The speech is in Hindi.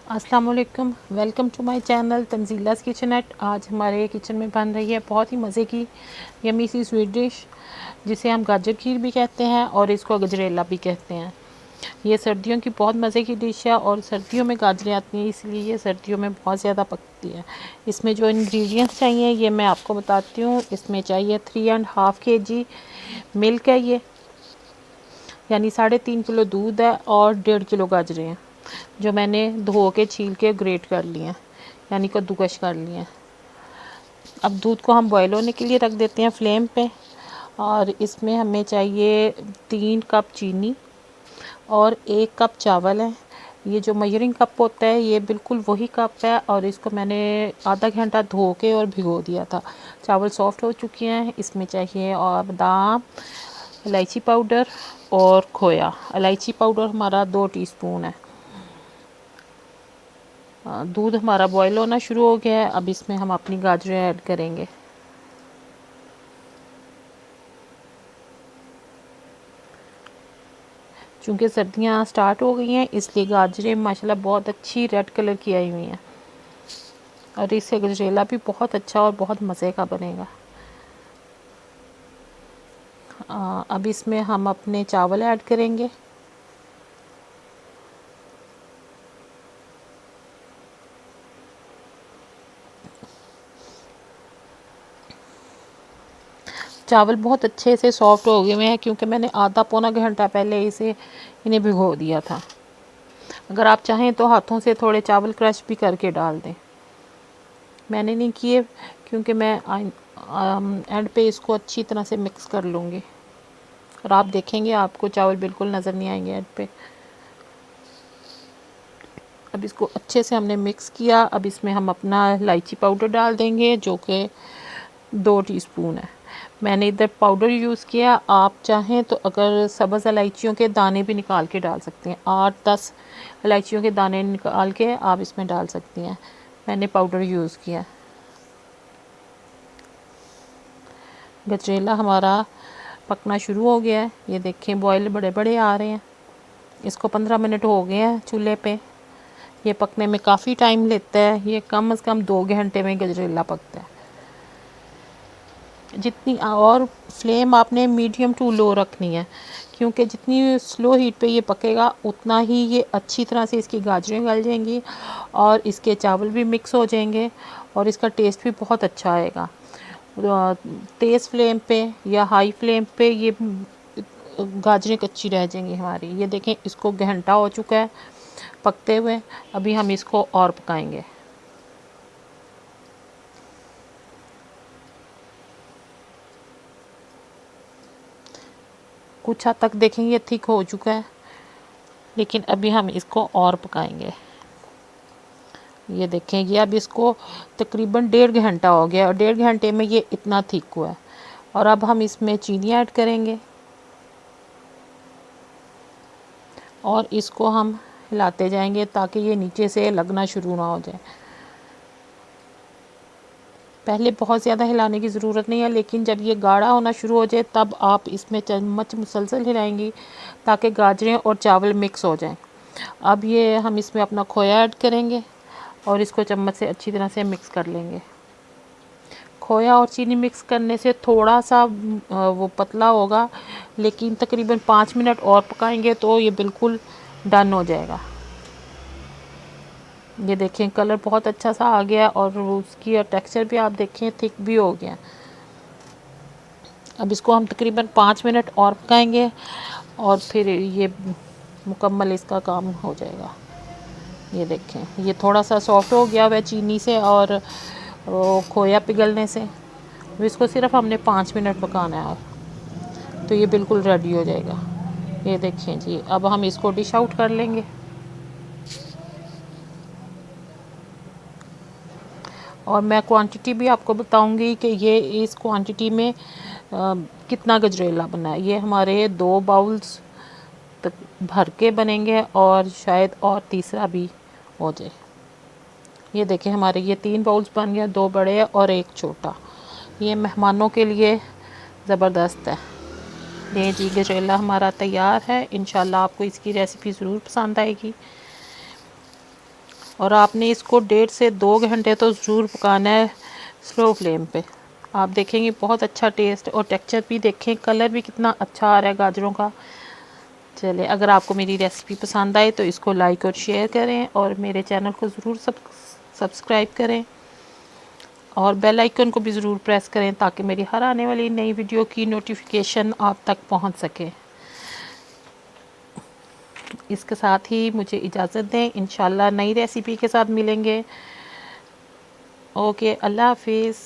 अस्सलाम वालेकुम, वेलकम टू माय चैनल तंजीला's किचनट। आज हमारे किचन में बन रही है बहुत ही मज़े की यमी सी स्वीट डिश, जिसे हम गाजर खीर भी कहते हैं और इसको गजरेला भी कहते हैं। ये सर्दियों की बहुत मज़े की डिश है और सर्दियों में गाजरें आती हैं, इसलिए ये सर्दियों में बहुत ज़्यादा पकती है। इसमें जो इंग्रेडिएंट्स चाहिए ये मैं आपको बताती हूँ। इसमें चाहिए 3.5 kg मिल्क है, ये यानी 3.5 किलो दूध है, और 1.5 किलो गाजरें हैं जो मैंने धो के छील के ग्रेट कर लिए हैं, यानी कद्दूकश कर लिए हैं। अब दूध को हम बॉयल होने के लिए रख देते हैं फ्लेम पे, और इसमें हमें चाहिए 3 कप चीनी और 1 कप चावल है। ये जो मेजरिंग कप होता है ये बिल्कुल वही कप है, और इसको मैंने आधा घंटा धो के और भिगो दिया था। चावल सॉफ्ट हो चुके हैं। इसमें चाहिए और बादाम, इलायची पाउडर और खोया। इलायची पाउडर हमारा 2 टीस्पून है। दूध हमारा बॉयल होना शुरू हो गया है। अब इसमें हम अपनी गाजरें ऐड करेंगे। चूँकि सर्दियाँ स्टार्ट हो गई हैं, इसलिए गाजरें माशाल्लाह बहुत अच्छी रेड कलर की आई हुई हैं, और इससे गजरेला भी बहुत अच्छा और बहुत मज़े का बनेगा। अब इसमें हम अपने चावल ऐड करेंगे। चावल बहुत अच्छे से सॉफ्ट हो गए हुए हैं, क्योंकि मैंने आधा पौना घंटा पहले इन्हें भिगो दिया था। अगर आप चाहें तो हाथों से थोड़े चावल क्रश भी करके डाल दें। मैंने नहीं किए, क्योंकि मैं एंड पे इसको अच्छी तरह से मिक्स कर लूँगी, और आप देखेंगे आपको चावल बिल्कुल नज़र नहीं आएंगे एंड पे। अब इसको अच्छे से हमने मिक्स किया। अब इसमें हम अपना इलायची पाउडर डाल देंगे, जो कि 2 टीस्पून है। मैंने इधर पाउडर यूज़ किया। आप चाहें तो अगर सब्ज़ इलायचियों के दाने भी निकाल के डाल सकते हैं। 8-10 इलायचियों के दाने निकाल के आप इसमें डाल सकती हैं। मैंने पाउडर यूज़ किया। गजरेला हमारा पकना शुरू हो गया है। ये देखें बॉयल बड़े बड़े आ रहे हैं। इसको 15 मिनट हो गए हैं चूल्हे पे। ये पकने में काफ़ी टाइम लेता है। ये कम से कम 2 घंटे में गजरेला पकता है। जितनी और फ्लेम आपने मीडियम टू लो रखनी है, क्योंकि जितनी स्लो हीट पे ये पकेगा उतना ही ये अच्छी तरह से इसकी गाजरें गल जाएंगी और इसके चावल भी मिक्स हो जाएंगे, और इसका टेस्ट भी बहुत अच्छा आएगा। तेज़ फ्लेम पे या हाई फ्लेम पे ये गाजरें कच्ची रह जाएंगी हमारी। ये देखें, इसको घंटा हो चुका है पकते हुए। अभी हम इसको और पकाएंगे। कुछ हद तक देखेंगे ये थिक हो चुका है, लेकिन अभी हम इसको और पकाएंगे। ये देखें, ये अब इसको तकरीबन 1.5 घंटा हो गया, और 1.5 घंटे में ये इतना थिक हुआ है। और अब हम इसमें चीनी ऐड करेंगे, और इसको हम हिलाते जाएंगे ताकि ये नीचे से लगना शुरू ना हो जाए। पहले बहुत ज़्यादा हिलाने की ज़रूरत नहीं है, लेकिन जब ये गाढ़ा होना शुरू हो जाए तब आप इसमें चम्मच मुसलसल हिलाएंगी ताकि गाजरें और चावल मिक्स हो जाएं। अब ये हम इसमें अपना खोया ऐड करेंगे और इसको चम्मच से अच्छी तरह से मिक्स कर लेंगे। खोया और चीनी मिक्स करने से थोड़ा सा वो पतला होगा, लेकिन तकरीबन 5 मिनट और पकाएंगे तो ये बिल्कुल डन हो जाएगा। ये देखें, कलर बहुत अच्छा सा आ गया, और उसकी टेक्सचर भी आप देखें थिक भी हो गया। अब इसको हम तकरीबन 5 मिनट और पकाएंगे, और फिर ये मुकम्मल इसका काम हो जाएगा। ये देखें, ये थोड़ा सा सॉफ्ट हो गया हुआ चीनी से और खोया पिघलने से। अब इसको सिर्फ हमने 5 मिनट पकाना है, और तो ये बिल्कुल रेडी हो जाएगा। ये देखें जी, अब हम इसको डिश आउट कर लेंगे। और मैं क्वांटिटी भी आपको बताऊंगी कि ये इस क्वांटिटी में कितना गजरेला बना है। ये हमारे 2 बाउल्स तक भर के बनेंगे, और शायद और तीसरा भी हो जाए। ये देखें, हमारे ये 3 बाउल्स बन गए, 2 बड़े और 1 छोटा। ये मेहमानों के लिए ज़बरदस्त है। ये जी गजरेला हमारा तैयार है। इंशाल्लाह आपको इसकी रेसिपी ज़रूर पसंद आएगी। और आपने इसको 1.5 से 2 घंटे तो ज़रूर पकाना है स्लो फ्लेम पे। आप देखेंगे बहुत अच्छा टेस्ट और टेक्सचर भी देखें, कलर भी कितना अच्छा आ रहा है गाजरों का। चलिए, अगर आपको मेरी रेसिपी पसंद आए तो इसको लाइक और शेयर करें और मेरे चैनल को ज़रूर सब्सक्राइब करें और बेल आइकन को भी ज़रूर प्रेस करें ताकि मेरी हर आने वाली नई वीडियो की नोटिफिकेशन आप तक पहुंच सके। इसके साथ ही मुझे इजाज़त दें, इंशाल्लाह नई रेसिपी के साथ मिलेंगे। ओके, अल्लाह हाफिज़।